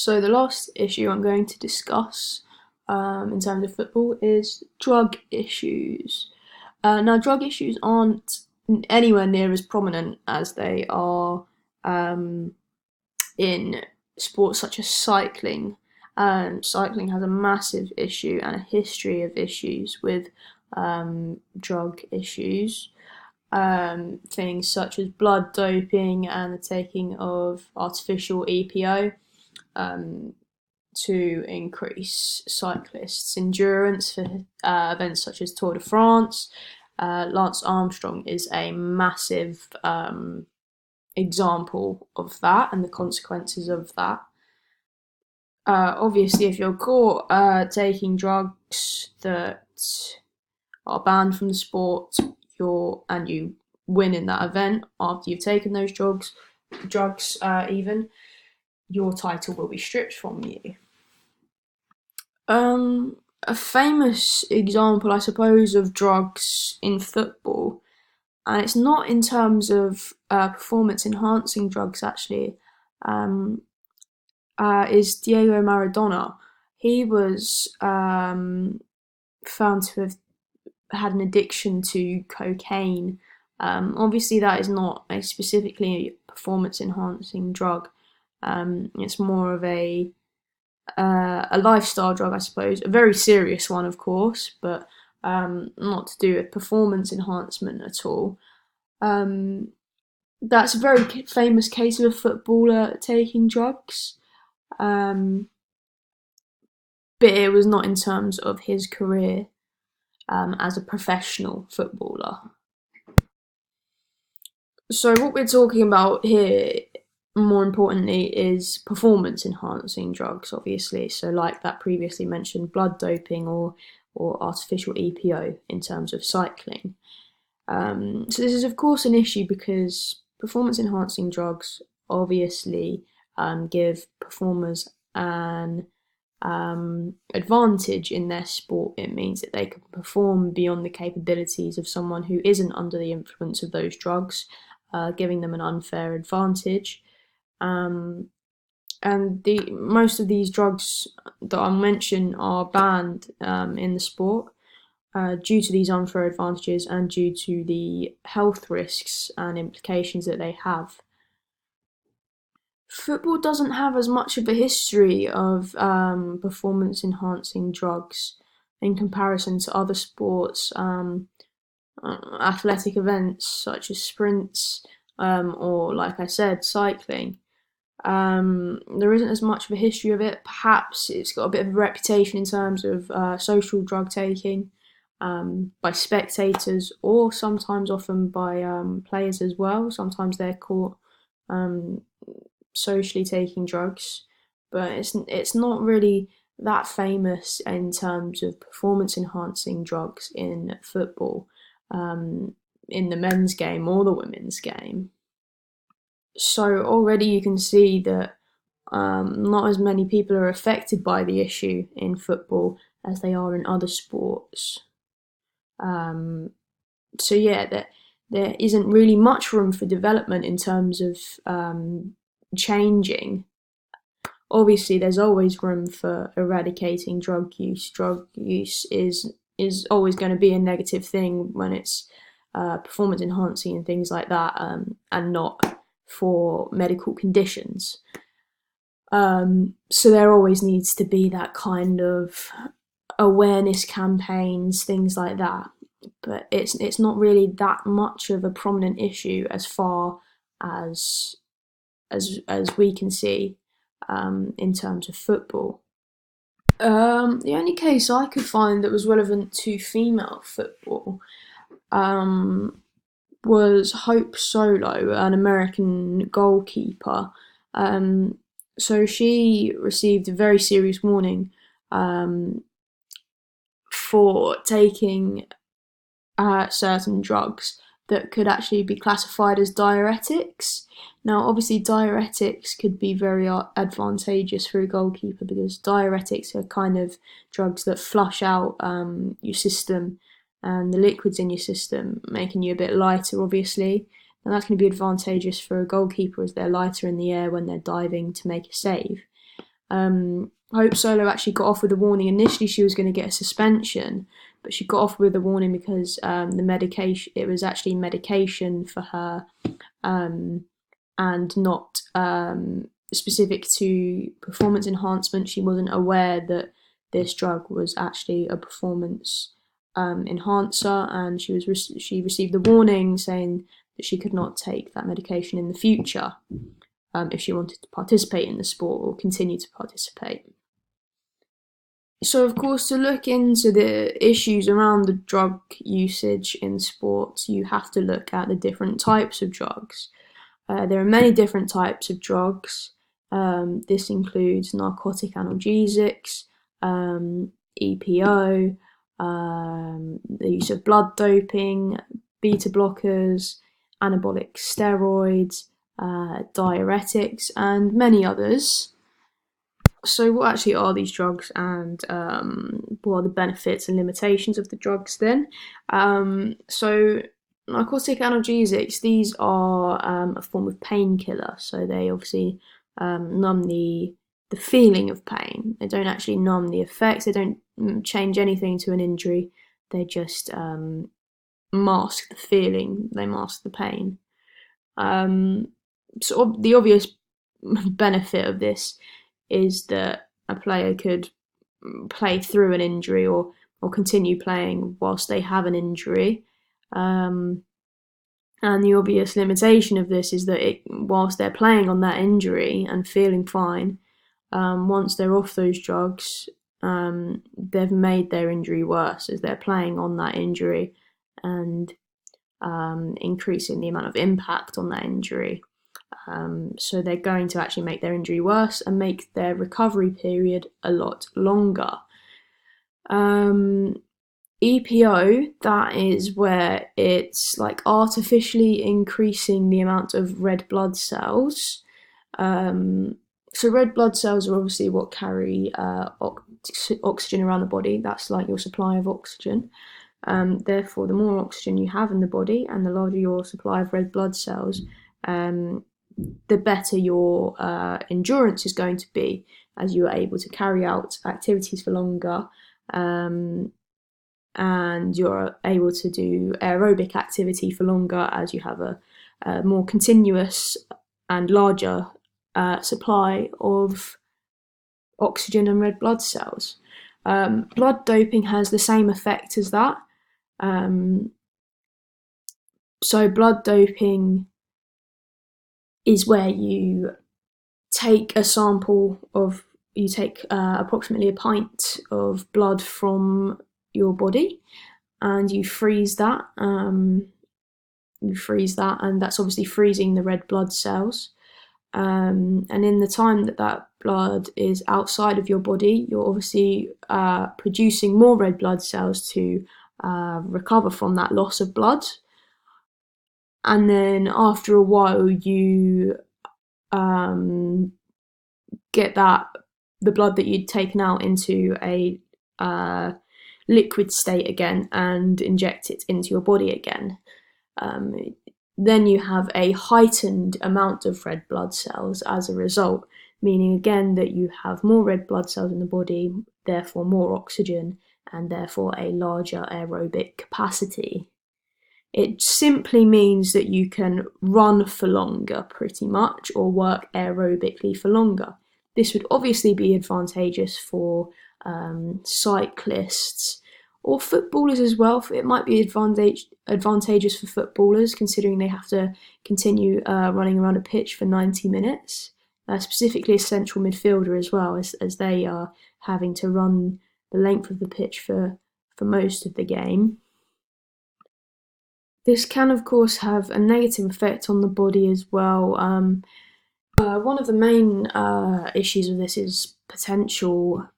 So the last issue I'm going to discuss in terms of football is drug issues. Now, drug issues aren't anywhere near as prominent as they are in sports such as cycling. Cycling has a massive issue and a history of issues with drug issues. Things such as blood doping and the taking of artificial EPO to increase cyclists' endurance for events such as Tour de France. Lance Armstrong is a massive example of that and the consequences of that. Obviously, if you're caught taking drugs that are banned from the sport, and you win in that event after you've taken those drugs, your title will be stripped from you. A famous example, I suppose, of drugs in football, and it's not in terms of performance-enhancing drugs actually, is Diego Maradona. He was found to have had an addiction to cocaine. Obviously, that is not a specifically performance-enhancing drug. It's more of a lifestyle drug, I suppose. A very serious one, of course, but not to do with performance enhancement at all. That's a very famous case of a footballer taking drugs, but it was not in terms of his career as a professional footballer. So what we're talking about here, more importantly, is performance-enhancing drugs, obviously. So like that previously mentioned blood doping or artificial EPO in terms of cycling. So this is of course an issue because performance-enhancing drugs obviously give performers an advantage in their sport. It means that they can perform beyond the capabilities of someone who isn't under the influence of those drugs, giving them an unfair advantage. And most of these drugs that I'll mention are banned in the sport due to these unfair advantages and due to the health risks and implications that they have. Football doesn't have as much of a history of performance-enhancing drugs in comparison to other sports, athletic events such as sprints, or like I said, cycling. There isn't as much of a history of it. Perhaps it's got a bit of a reputation in terms of social drug taking by spectators, or sometimes often by players as well. Sometimes they're caught socially taking drugs, but it's not really that famous in terms of performance-enhancing drugs in football, in the men's game or the women's game. So already you can see that not as many people are affected by the issue in football as they are in other sports. So yeah, there isn't really much room for development in terms of changing. Obviously, there's always room for eradicating drug use. Drug use is always going to be a negative thing when it's performance enhancing and things like that, and not for medical conditions. So there always needs to be that kind of awareness campaigns, things like that. But it's not really that much of a prominent issue as far as we can see in terms of football. The only case I could find that was relevant to female football was Hope Solo, an American goalkeeper. So she received a very serious warning for taking certain drugs that could actually be classified as diuretics. Now, obviously, diuretics could be very advantageous for a goalkeeper because diuretics are kind of drugs that flush out your system and the liquids in your system, making you a bit lighter, obviously. And that's going to be advantageous for a goalkeeper as they're lighter in the air when they're diving to make a save. Hope Solo actually got off with a warning. Initially, she was going to get a suspension, but she got off with a warning because the medication, it was actually medication for her, and not specific to performance enhancement. She wasn't aware that this drug was actually a performance enhancer, and she received the warning saying that she could not take that medication in the future if she wanted to participate in the sport or continue to participate. So, of course, to look into the issues around the drug usage in sports, you have to look at the different types of drugs. There are many different types of drugs. This includes narcotic analgesics, EPO, the use of blood doping, beta blockers, anabolic steroids, diuretics, and many others. So what actually are these drugs, and what are the benefits and limitations of the drugs then? So narcotic analgesics, these are a form of painkiller, so they obviously numb the feeling of pain. They don't actually numb the effects, they don't change anything to an injury, they just mask the feeling, they mask the pain. So the obvious benefit of this is that a player could play through an injury or continue playing whilst they have an injury. And the obvious limitation of this is that whilst they're playing on that injury and feeling fine, once they're off those drugs, they've made their injury worse as they're playing on that injury and increasing the amount of impact on that injury. So they're going to actually make their injury worse and make their recovery period a lot longer. EPO, that is where it's like artificially increasing the amount of red blood cells. So red blood cells are obviously what carry oxygen around the body. That's like your supply of oxygen. Therefore, the more oxygen you have in the body and the larger your supply of red blood cells, the better your endurance is going to be, as you are able to carry out activities for longer, and you're able to do aerobic activity for longer as you have a more continuous and larger supply of oxygen and red blood cells. Blood doping has the same effect as that. So blood doping is where you take a sample of, you take approximately a pint of blood from your body and you freeze that. And that's obviously freezing the red blood cells. And in the time that blood is outside of your body, you're obviously producing more red blood cells to recover from that loss of blood. And then after a while, you get the blood that you'd taken out into a liquid state again and inject it into your body again. Then you have a heightened amount of red blood cells as a result, meaning again that you have more red blood cells in the body, therefore more oxygen, and therefore a larger aerobic capacity. It simply means that you can run for longer, pretty much, or work aerobically for longer. This would obviously be advantageous for cyclists or footballers as well. It might be advantageous for footballers, considering they have to continue running around a pitch for 90 minutes, specifically a central midfielder as well, as they are having to run the length of the pitch for most of the game. This can, of course, have a negative effect on the body as well. One of the main issues of this is potential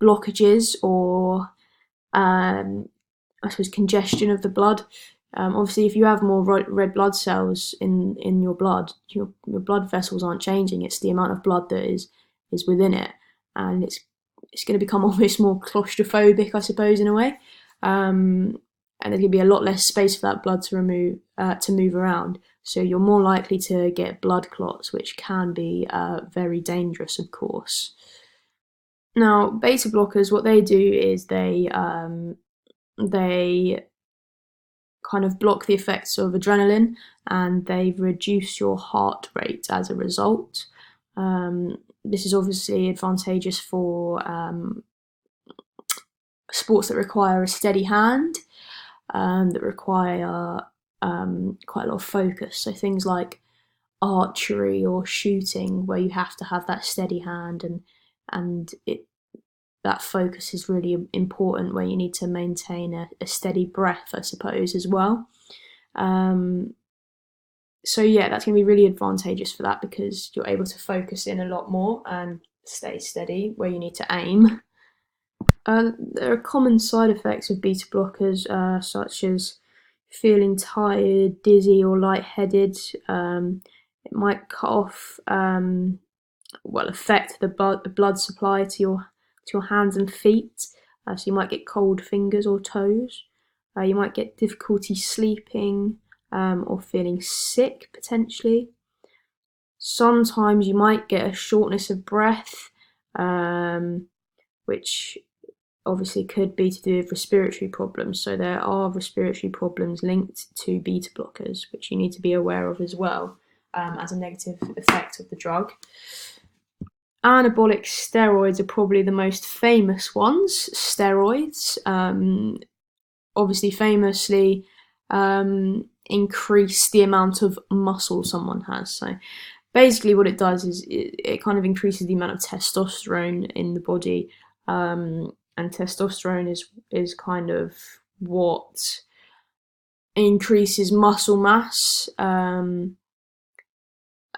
blockages or, I suppose, congestion of the blood. Obviously, if you have more red blood cells in your blood, your blood vessels aren't changing. It's the amount of blood that is within it, and it's going to become almost more claustrophobic, I suppose, in a way. and there's going to be a lot less space for that blood to move around. So you're more likely to get blood clots, which can be very dangerous, of course. Now, beta blockers, what they do is they kind of block the effects of adrenaline, and they reduce your heart rate as a result. This is obviously advantageous for sports that require a steady hand, that require quite a lot of focus. So things like archery or shooting, where you have to have that steady hand, and that focus is really important, where you need to maintain a steady breath, I suppose, as well. So yeah, that's going to be really advantageous for that, because you're able to focus in a lot more and stay steady where you need to aim. There are common side effects of beta blockers, such as feeling tired, dizzy, or lightheaded. It might cut off, affect the blood supply to your hands and feet. So you might get cold fingers or toes. You might get difficulty sleeping, or feeling sick potentially. Sometimes you might get a shortness of breath, which obviously could be to do with respiratory problems. So there are respiratory problems linked to beta blockers, which you need to be aware of as well, as a negative effect of the drug. Anabolic steroids are probably the most famous ones. Steroids, obviously famously, increase the amount of muscle someone has. So basically what it does is it kind of increases the amount of testosterone in the body, and testosterone is kind of what increases muscle mass, and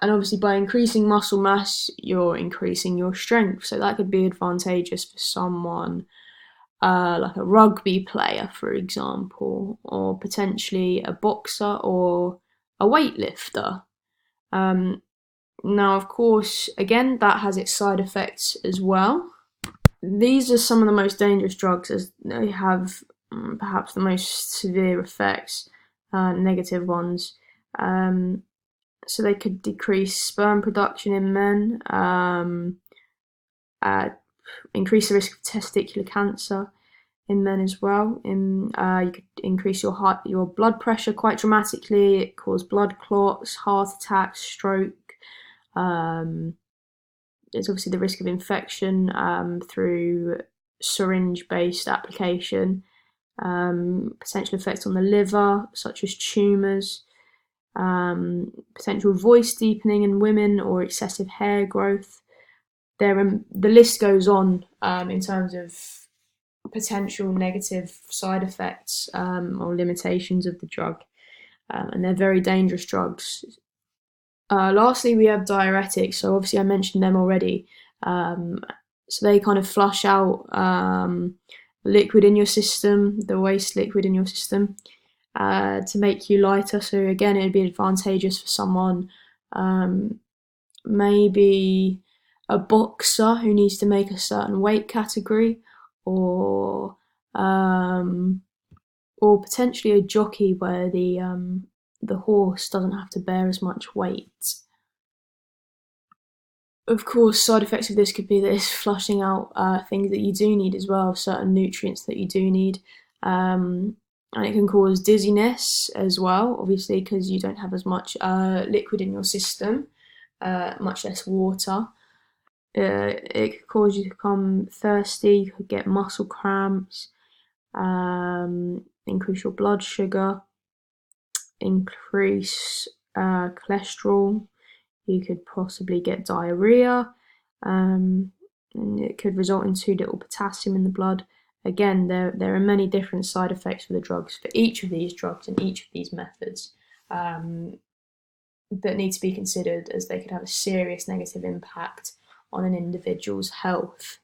obviously by increasing muscle mass, you're increasing your strength. So that could be advantageous for someone like a rugby player, for example, or potentially a boxer or a weightlifter. Now, of course, again, that has its side effects as well. These are some of the most dangerous drugs, as they have perhaps the most severe effects, negative ones. So they could decrease sperm production in men, increase the risk of testicular cancer in men as well. You could increase your blood pressure quite dramatically. It cause blood clots, heart attacks, stroke. There's obviously the risk of infection through syringe-based application. Potential effects on the liver, such as tumours. Potential voice deepening in women or excessive hair growth. The list goes on in terms of potential negative side effects or limitations of the drug, and they're very dangerous drugs. Lastly, we have diuretics. So obviously I mentioned them already. So they kind of flush out liquid in your system, the waste liquid in your system, to make you lighter. So again, it'd be advantageous for someone, maybe a boxer who needs to make a certain weight category, or potentially a jockey where the horse doesn't have to bear as much weight. Of course, side effects of this could be that it's flushing out things that you do need as well, certain nutrients that you do need. And it can cause dizziness as well, obviously, because you don't have as much liquid in your system, much less water. It could cause you to become thirsty, you could get muscle cramps, increase your blood sugar, increase cholesterol. You could possibly get diarrhea, and it could result in too little potassium in the blood. Again, there are many different side effects for the drugs, for each of these drugs and each of these methods, that need to be considered, as they could have a serious negative impact on an individual's health.